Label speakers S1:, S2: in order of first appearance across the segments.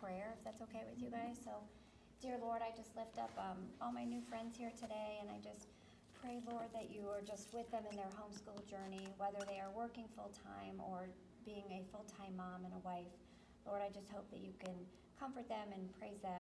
S1: prayer, if that's okay with you guys. So, dear Lord, I just lift up all my new friends here today, and I just pray, Lord, that you are just with them in their homeschool journey, whether they are working full-time or being a full-time mom and a wife. Lord, I just hope that you can comfort them and praise them.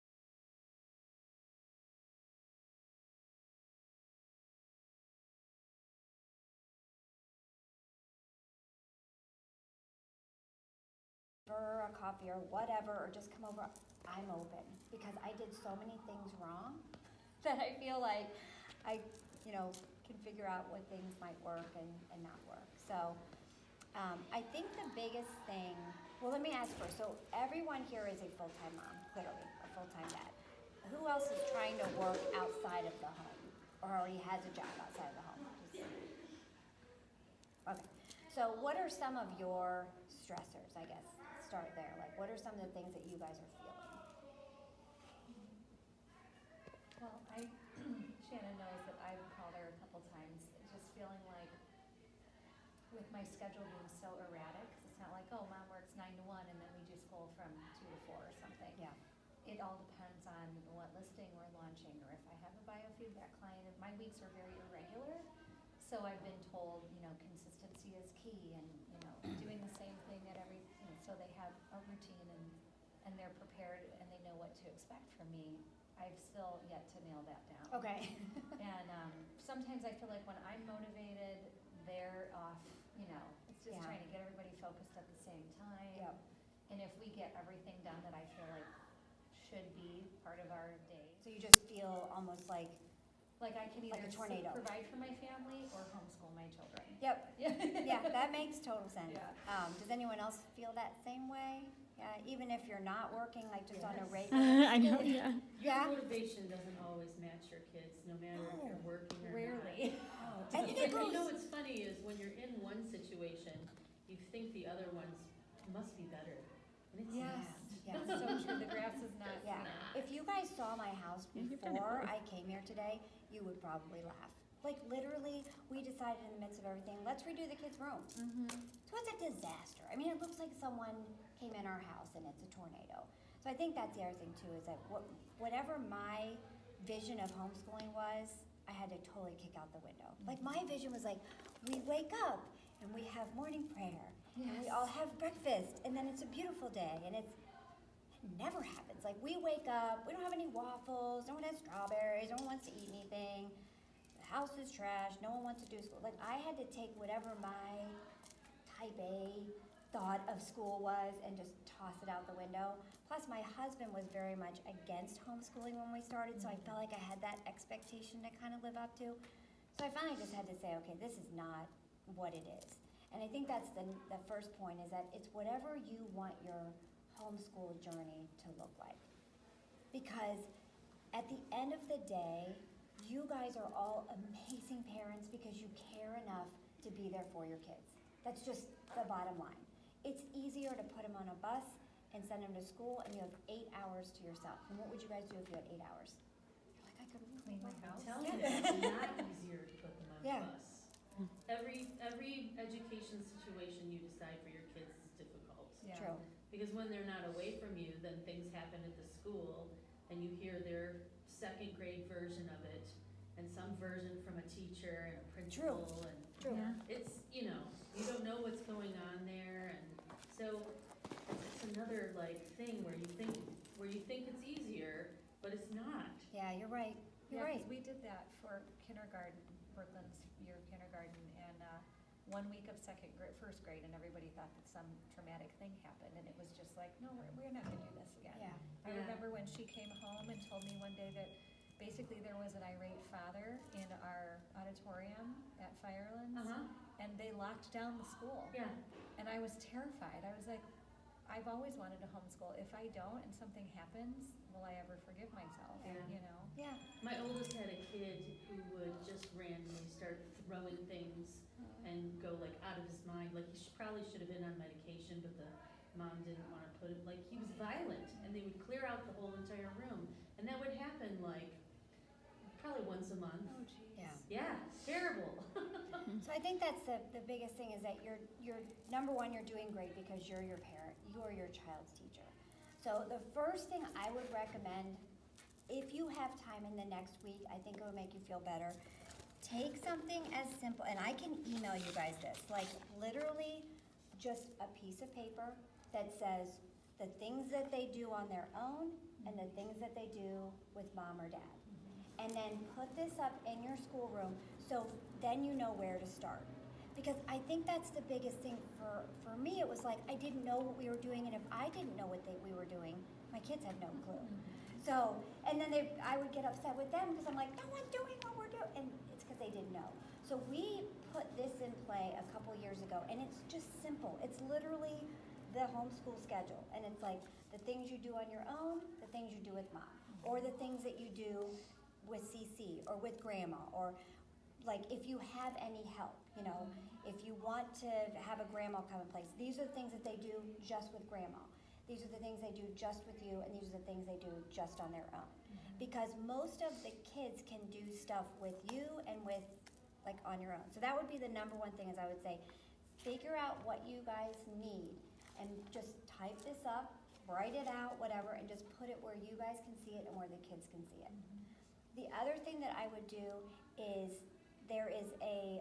S1: Or a coffee or whatever, or just come over. I'm open because I did so many things wrong that I feel like I, can figure out what things might work and not work. So I think the biggest thing, well, let me ask first. So everyone here is a full-time mom, clearly, a full-time dad. Who else is trying to work outside of the home or already has a job outside of the home? Okay. So what are some of your stressors, I guess? Start there. Like, what are some of the things that you guys are feeling?
S2: Well, Shannon knows that I've called her a couple times, just feeling like with my schedule being so erratic, 'cause it's not like, oh, mom works 9 to 1 and then we do school from 2 to 4 or something.
S1: Yeah.
S2: It all depends on what listing we're launching, or if I have a biofeedback client. And my weeks are very irregular, so I've been told, consistency is key, and doing the same thing at every, so they have a routine and they're prepared and they know what to expect from me. I've still yet to nail that down.
S1: Okay.
S2: And sometimes I feel like when I'm motivated, they're off. It's just trying to get everybody focused at the same time.
S1: Yep.
S2: And if we get everything done that I feel like should be part of our day.
S1: So you just feel almost like
S2: I can either
S1: a tornado.
S2: provide for my family or homeschool my children.
S1: Yep. Yeah, that makes total sense.
S2: Yeah.
S1: Does anyone else feel that same way? Yeah, even if you're not working, like just on a
S3: Yes.
S1: regular.
S3: I know, yeah.
S1: Yeah.
S3: Your motivation doesn't always match your kids, no matter if you're working or
S2: Rarely.
S3: not.
S1: And it goes.
S3: What's funny is when you're in one situation, you think the other ones must be better, and it's
S1: Yes.
S3: not.
S1: Yes.
S2: So true. The grass is not.
S1: Yeah. If you guys saw my house
S3: Yeah, you've done it
S1: before
S3: before.
S1: I came here today, you would probably laugh. Like literally, we decided in the midst of everything, let's redo the kids' room.
S2: Mm-hmm.
S1: So it's a disaster. I mean, it looks like someone came in our house and it's a tornado. So I think that's the other thing too, is that whatever my vision of homeschooling was, I had to totally kick out the window. Like my vision was like, we wake up and we have morning prayer, and we all have breakfast, and then it's a beautiful day, and it never happens. Like we wake up, we don't have any waffles, no one has strawberries, no one wants to eat anything. The house is trash, no one wants to do school. Like I had to take whatever my type A thought of school was and just toss it out the window. Plus my husband was very much against homeschooling when we started, so I felt like I had that expectation to kind of live up to. So I finally just had to say, okay, this is not what it is. And I think that's the first point, is that it's whatever you want your homeschool journey to look like. Because at the end of the day, you guys are all amazing parents because you care enough to be there for your kids. That's just the bottom line. It's easier to put them on a bus and send them to school, and you have 8 hours to yourself. And what would you guys do if you had 8 hours? You're like, I could
S2: Clean my house.
S3: I'm telling you, it's not easier to put them on
S1: Yeah.
S3: the bus. Every education situation you decide for your kids is difficult.
S2: Yeah.
S1: True.
S3: Because when they're not away from you, then things happen at the school, and you hear their second grade version of it, and some version from a teacher and a principal, and
S1: True.
S2: Yeah.
S3: it's, you don't know what's going on there, and so it's another thing where you think it's easier, but it's not.
S1: Yeah, you're right. You're
S2: Yeah,
S1: right.
S2: 'cause we did that for kindergarten, Brooklyn's year of kindergarten, and 1 week of first grade, and everybody thought that some traumatic thing happened, and it was just like, no, we're not gonna do this again.
S1: Yeah.
S2: I
S3: Yeah.
S2: remember when she came home and told me one day that basically there was an irate father in our auditorium at Firelands, and they locked down the school.
S3: Yeah.
S2: And I was terrified. I was like, I've always wanted to homeschool. If I don't and something happens, will I ever forgive myself?
S3: Yeah.
S1: Yeah.
S3: My oldest had a kid who would just randomly start throwing things and go out of his mind. He probably should have been on medication, but the mom didn't want to put him, he was violent, and they would clear out the whole entire room. And that would happen probably once a month.
S2: Oh, geez.
S1: Yeah.
S3: Yeah, terrible.
S1: So I think that's the biggest thing, is that you're number one, you're doing great because you're your parent, you're your child's teacher. So the first thing I would recommend, if you have time in the next week, I think it would make you feel better. Take something as simple, and I can email you guys this, like literally just a piece of paper that says the things that they do on their own and the things that they do with mom or dad. And then put this up in your schoolroom so then you know where to start. Because I think that's the biggest thing for me. It was like I didn't know what we were doing, and if I didn't know what we were doing, my kids had no clue. So, and then I would get upset with them because I'm like, no one's doing what we're doing, and it's because they didn't know. So we put this in play a couple years ago, and it's just simple. It's literally the homeschool schedule, and it's like the things you do on your own, the things you do with mom, or the things that you do with CC or with grandma, or like if you have any help, you know, if you want to have a grandma come and play, these are the things that they do just with grandma. These are the things they do just with you, and these are the things they do just on their own. Because most of the kids can do stuff with you and with, like, on your own. So that would be the number one thing, is I would say, figure out what you guys need, and just type this up, write it out, whatever, and just put it where you guys can see it and where the kids can see it. The other thing that I would do is, there is a,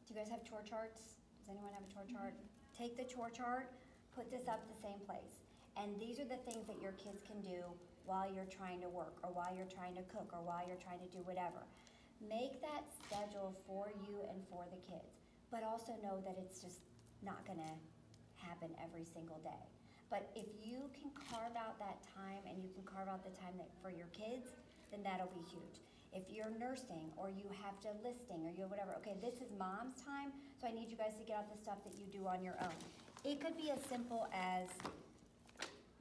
S1: do you guys have chore charts? Does anyone have a chore chart? Take the chore chart, put this up the same place. And these are the things that your kids can do while you're trying to work, or while you're trying to cook, or while you're trying to do whatever. Make that schedule for you and for the kids, but also know that it's just not gonna happen every single day. But if you can carve out that time, and you can carve out the time that for your kids, then that'll be huge. If you're nursing, or you have to listing, or you have whatever, okay, this is mom's time, so I need you guys to get out the stuff that you do on your own. It could be as simple as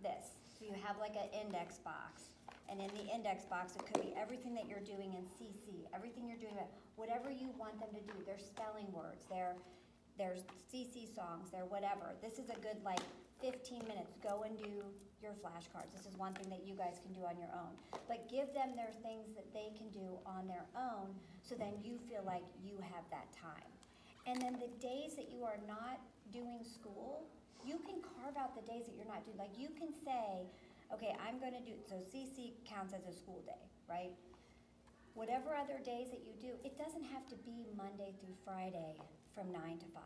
S1: this. So you have like an index box, and in the index box, it could be everything that you're doing in CC, everything you're doing, whatever you want them to do. Their spelling words, their CC songs, their whatever. This is a good, like, 15 minutes, go and do your flashcards. This is one thing that you guys can do on your own. But give them their things that they can do on their own, so then you feel like you have that time. And then the days that you are not doing school, you can carve out the days that you're not doing. Like, you can say, okay, I'm gonna do, so CC counts as a school day, right? Whatever other days that you do, it doesn't have to be Monday through Friday from 9 to 5.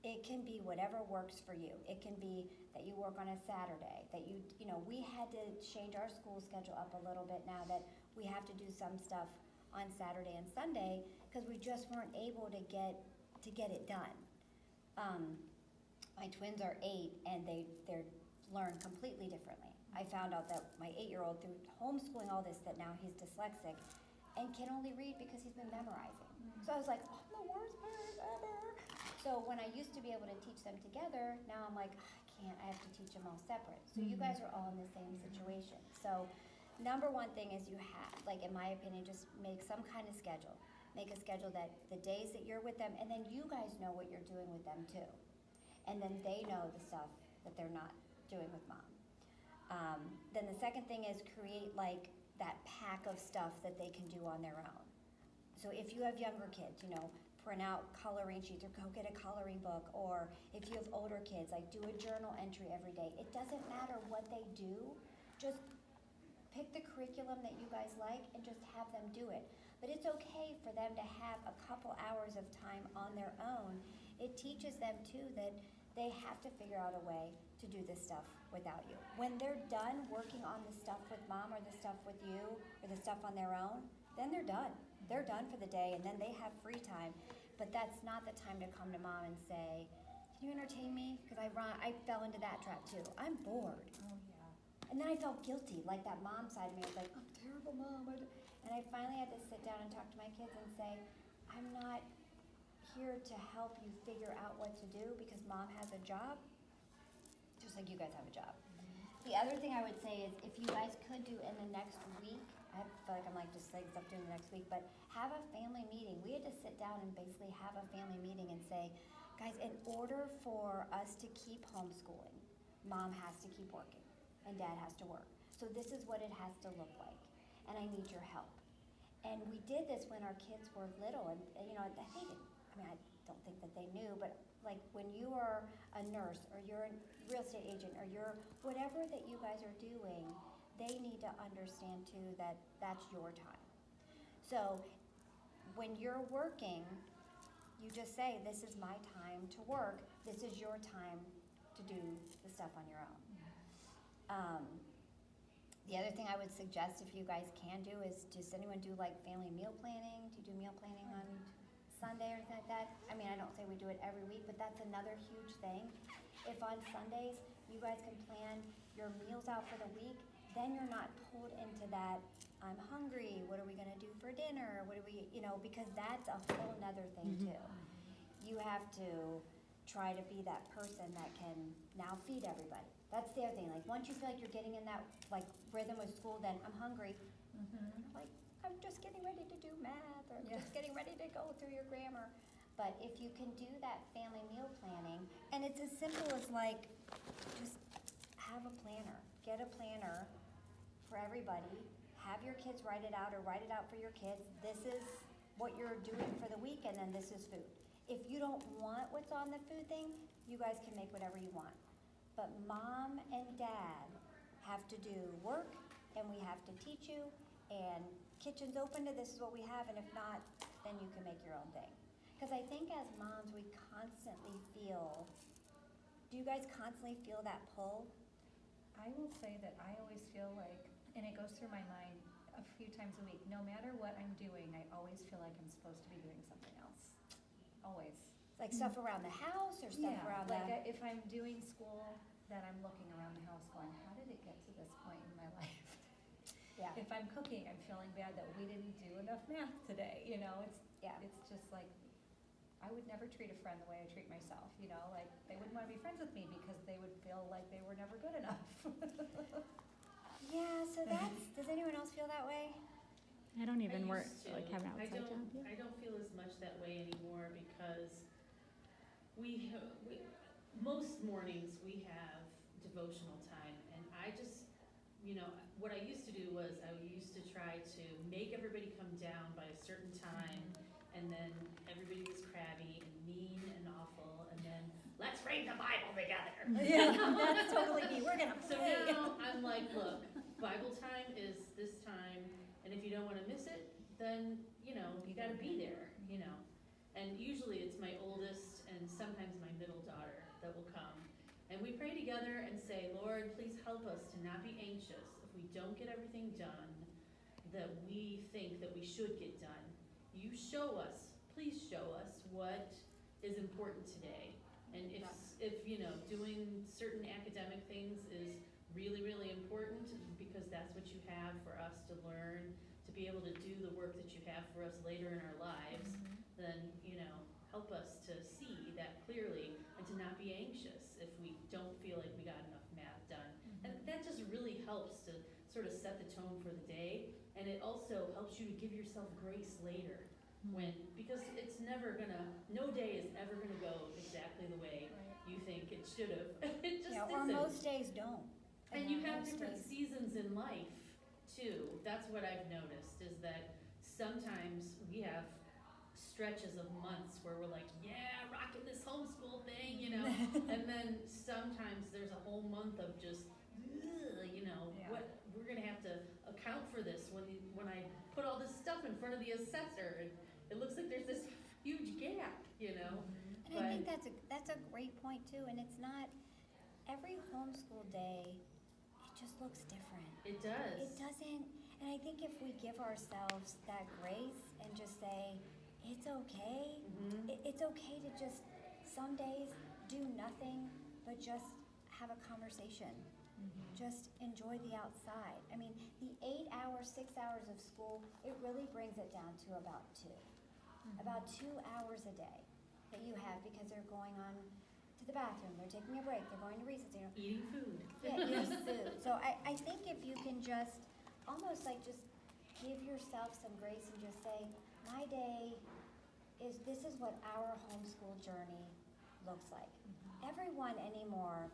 S1: It can be whatever works for you. It can be that you work on a Saturday, that you know, we had to change our school schedule up a little bit now that we have to do some stuff on Saturday and Sunday, because we just weren't able to get it done. My twins are 8, and they're learn completely differently. I found out that my 8-year-old, through homeschooling all this, that now he's dyslexic and can only read because he's been memorizing. So I was like, oh, I'm the worst parent ever. So when I used to be able to teach them together, now I'm like, I can't, I have to teach them all separate. So you guys are all in the same situation. So number one thing is, you have, like, in my opinion, just make some kind of schedule. Make a schedule that the days that you're with them, and then you guys know what you're doing with them too. And then they know the stuff that they're not doing with mom. Then the second thing is, create like that pack of stuff that they can do on their own. So if you have younger kids, you know, print out coloring sheets, or go get a coloring book. Or if you have older kids, like, do a journal entry every day. It doesn't matter what they do, just pick the curriculum that you guys like and just have them do it. But it's okay for them to have a couple hours of time on their own. It teaches them too that they have to figure out a way to do this stuff without you. When they're done working on the stuff with mom, or the stuff with you, or the stuff on their own, then they're done. They're done for the day, and then they have free time. But that's not the time to come to mom and say, can you entertain me? Because I fell into that trap too. I'm bored.
S2: Oh, yeah.
S1: And then I felt guilty, like that mom side of me was like, I'm a terrible mom. And I finally had to sit down and talk to my kids and say, I'm not here to help you figure out what to do, because mom has a job, just like you guys have a job. The other thing I would say is, if you guys could do in the next week, I feel like I'm like just like stuff doing the next week, but have a family meeting. We had to sit down and basically have a family meeting and say, guys, in order for us to keep homeschooling, mom has to keep working and dad has to work. So this is what it has to look like, and I need your help. And we did this when our kids were little, and you know, they didn't, I mean, don't think that they knew, but like when you are a nurse or you're a real estate agent or you're whatever that you guys are doing, they need to understand too that that's your time. So when you're working, you just say, this is my time to work, this is your time to do the stuff on your own. The other thing I would suggest if you guys can do is, does anyone do like family meal planning? Do you do meal planning on Sunday or anything like that? I mean, I don't say we do it every week, but that's another huge thing. If on Sundays you guys can plan your meals out for the week, then you're not pulled into that, I'm hungry, what are we gonna do for dinner? What do we, because that's a whole nother thing too. You have to try to be that person that can now feed everybody. That's the other thing, like once you feel like you're getting in that like rhythm with school, then I'm hungry. Like, I'm just getting ready to do math, or I'm just getting ready to go through your grammar. But if you can do that family meal planning, and it's as simple as like, just have a planner. Get a planner for everybody. Have your kids write it out or write it out for your kids. This is what you're doing for the week, and then this is food. If you don't want what's on the food thing, you guys can make whatever you want. But mom and dad have to do work, and we have to teach you, and kitchen's open to this is what we have, and if not, then you can make your own thing. Because I think as moms, we constantly feel, do you guys constantly feel that pull?
S2: I will say that I always feel like, and it goes through my mind a few times a week, no matter what I'm doing, I always feel like I'm supposed to be doing something else. Always.
S1: Like stuff around the house or stuff around
S2: like
S1: the...
S2: if I'm doing school, then I'm looking around the house going, how did it get to this point in my life?
S1: Yeah.
S2: If I'm cooking, I'm feeling bad that we didn't do enough math today, it's just like, I would never treat a friend the way I treat myself, like they wouldn't want to be friends with me because they would feel like they were never good enough.
S1: Yeah, so does anyone else feel that way?
S4: I don't even
S3: I
S4: work,
S3: used to.
S4: like have an outside job.
S3: I don't feel as much that way anymore because we most mornings we have devotional time, and I just, what I used to do was I used to try to make everybody come down by a certain time, and then everybody was crabby and mean and awful, and then let's read the Bible together.
S1: Yeah, that's totally me. We're gonna
S3: So
S1: play.
S3: now I'm like, look, Bible time is this time, and if you don't want to miss it, then, you gotta be there, And usually it's my oldest and sometimes my middle daughter that will come. And we pray together and say, Lord, please help us to not be anxious if we don't get everything done that we think that we should get done. You show us, please show us what is important today. And if doing certain academic things is really, really important because that's what you have for us to learn, to be able to do the work that you have for us later in our lives, then, help us to see that clearly and to not be anxious if we don't feel like we got enough math done. And that just really helps to sort of set the tone for the day, and it also helps you to give yourself grace later because it's never no day is ever gonna go exactly the way you think it should have. It just
S1: Or
S3: isn't.
S1: most days don't.
S3: And you have
S1: most
S3: different
S1: days-
S3: seasons in life too. That's what I've noticed, is that sometimes we have stretches of months where we're like, yeah, rocking this homeschool thing, and then sometimes there's a whole month of just, what we're gonna have to account for this when I put all this stuff in front of the assessor, and it looks like there's this huge gap,
S1: And I think that's a great point too, and it's not, every homeschool day, it just looks different.
S3: It does.
S1: It doesn't, and I think if we give ourselves that grace and just say, it's okay, it's okay to just, some days, do nothing, but just have a conversation. Just enjoy the outside. I mean, the 8 hours, 6 hours of school, it really brings it down to about 2. About 2 hours a day that you have because they're going on to the bathroom, they're taking a break, they're going to recess,
S3: Eating food.
S1: Yeah, eating food. So I think if you can just, almost like just give yourself some grace and just say, my day this is what our homeschool journey looks like. Everyone anymore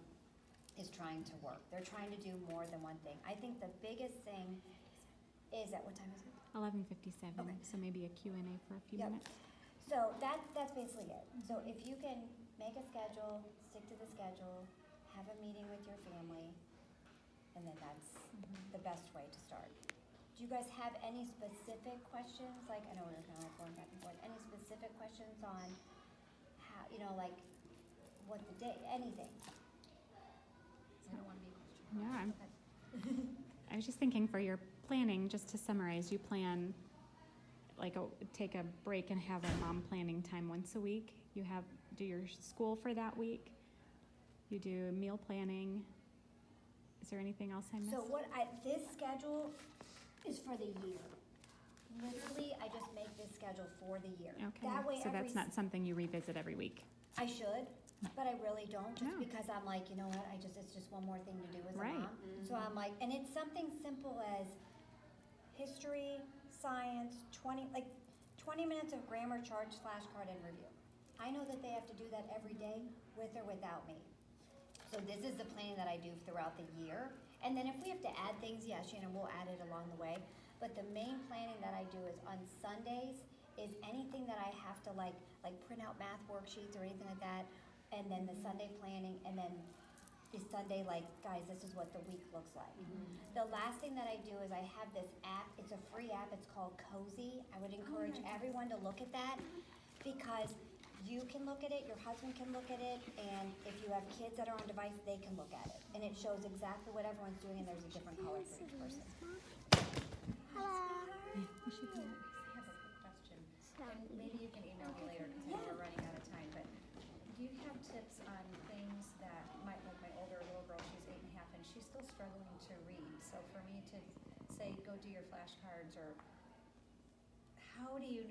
S1: is trying to work. They're trying to do more than one thing. I think the biggest thing is at what time is it?
S4: 11:57,
S1: Okay.
S4: so maybe a Q&A for a few
S1: Yep.
S4: minutes.
S1: So that's basically it. So if you can make a schedule, stick to the schedule, have a meeting with your family, and then that's the best way to start. Do you guys have any specific questions? Like, I know we're kind of like going back and forth. Any specific questions on how, like what the day, anything?
S2: I don't want to be questioned.
S4: Yeah, I'm-
S2: Okay.
S4: I was just thinking for your planning, just to summarize, you plan like take a break and have a mom planning time once a week. You do your school for that week. You do meal planning. Is there anything else I missed?
S1: So this schedule is for the year. Literally, I just make this schedule for the year.
S4: Okay,
S1: That way
S4: so that's not something you revisit every week.
S1: I should, but I really don't, just
S4: No.
S1: because I'm like, you know what, it's just one more thing to do as a
S4: Right.
S1: mom. So I'm like, and it's something simple as history, science, 20 minutes of grammar, charge, flashcard, and review. I know that they have to do that every day, with or without me. So this is the planning that I do throughout the year. And then if we have to add things, yeah, Shannon, we'll add it along the way. But the main planning that I do is on Sundays is anything that I have to like print out math worksheets or anything like that. And then the Sunday planning, and then the Sunday, like, guys, this is what the week looks like. The last thing that I do is I have this app. It's a free app. It's called Cozy. I would encourage everyone to look at that because you can look at it, your husband can look at it, and if you have kids that are on device, they can look at it. And it shows exactly what everyone's doing, and there's a different color for each person.
S4: Yeah, we should do that.
S2: I have a quick question, and maybe you can email me later because I know we're running out of time, but do you have tips on things that like my older little girl, she's 8.5, and she's still struggling to read, so for me to say, go do your flashcards, or how do you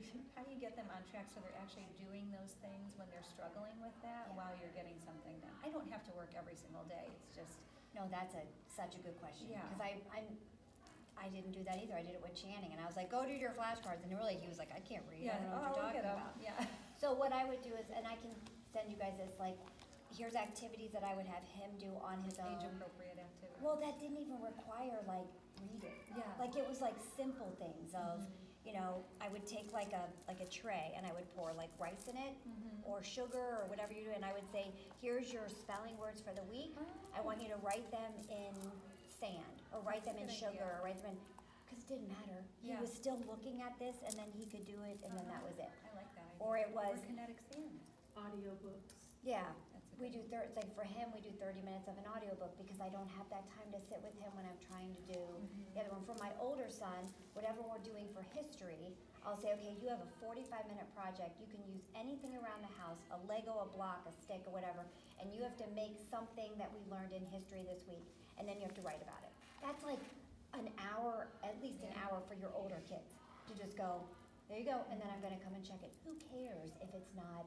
S2: get them on track so they're actually doing those things when they're struggling with that while you're getting something done? I don't have to work every single day, it's just.
S1: No, that's such a good question.
S2: Yeah.
S1: Because I didn't do that either. I did it with Channing, and I was like, go do your flashcards, and really, he was like, I can't read. I don't know what you're talking about.
S2: Yeah.
S1: So what I would do is, and I can send you guys this, like, here's activities that I would have him do on his own.
S2: Age-appropriate activity.
S1: Well, that didn't even require, like, reading.
S2: Yeah.
S1: Like, it was, like, simple things of, I would take, like a tray, and I would pour, like, rice in it, or sugar, or whatever you do, and I would say, here's your spelling words for the week. I want you to write them in sand, or write them in
S2: Good
S1: sugar,
S2: idea.
S1: or write them in, because it didn't matter. He
S2: Yeah.
S1: was still looking at this, and then he could do it, and then that was it.
S2: I like that idea.
S1: Or it was,
S2: Or kinetic sand.
S3: Audiobooks.
S1: yeah,
S2: That's a
S1: we
S2: good
S1: do, it's like for him, we do 30 minutes of an audiobook, because I don't have that time to sit with him when I'm trying to do the other one. For my older son, whatever we're doing for history, I'll say, okay, you have a 45-minute project. You can use anything around the house, a Lego, a block, a stick, or whatever, and you have to make something that we learned in history this week, and then you have to write about it. That's like an hour, at least an hour for your older kids to just go, there you go, and then I'm gonna come and check it. Who cares if it's not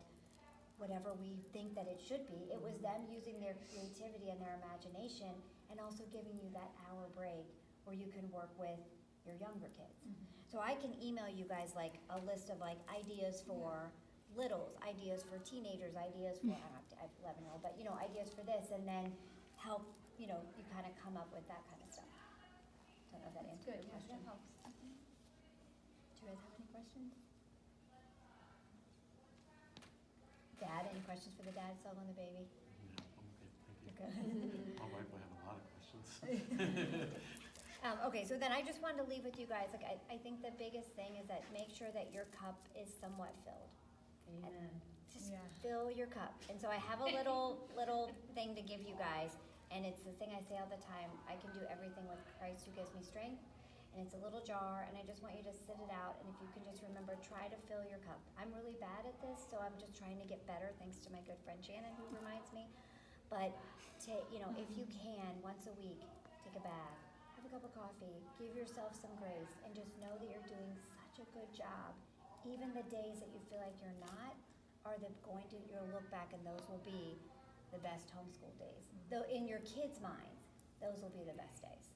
S1: whatever we think that it should be? It was them using their creativity and their imagination, and also giving you that hour break where you can work with your younger kids. So I can email you guys like a list of like ideas for littles, ideas for teenagers, ideas for, I have 11-year-old, but ideas for this, and then help, you kind of come up with that kind of stuff. Don't know if that answers
S2: Good,
S1: your
S2: yeah,
S1: question.
S2: that helps.
S1: Do you guys have any questions? Dad, any questions for the dad still on the baby?
S5: No, I'm okay, thank you.
S1: You're good.
S5: My wife will have a lot of questions.
S1: Okay, so then I just wanted to leave with you guys, like, I think the biggest thing is that make sure that your cup is somewhat filled.
S3: Amen.
S1: Just
S2: Yeah.
S1: fill your cup. And so I have a little thing to give you guys, and it's the thing I say all the time, I can do everything with Christ who gives me strength. And it's a little jar, and I just want you to sit it out, and if you can just remember, try to fill your cup. I'm really bad at this, so I'm just trying to get better, thanks to my good friend Shannon, who reminds me. But if you can, once a week, take a bath, have a cup of coffee, give yourself some grace, and just know that you're doing such a good job. Even the days that you feel like you're not, you'll look back, and those will be the best homeschool days. Though in your kids' minds, those will be the best days.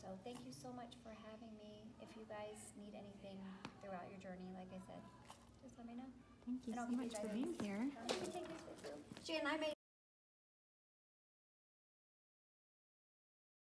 S1: So thank you so much for having me. If you guys need anything throughout your journey, like I said, just let me know.
S4: Thank you
S1: And I'll
S4: so
S1: give you
S4: much for
S1: guys
S4: being here.
S1: You can take these with you. Jan, I made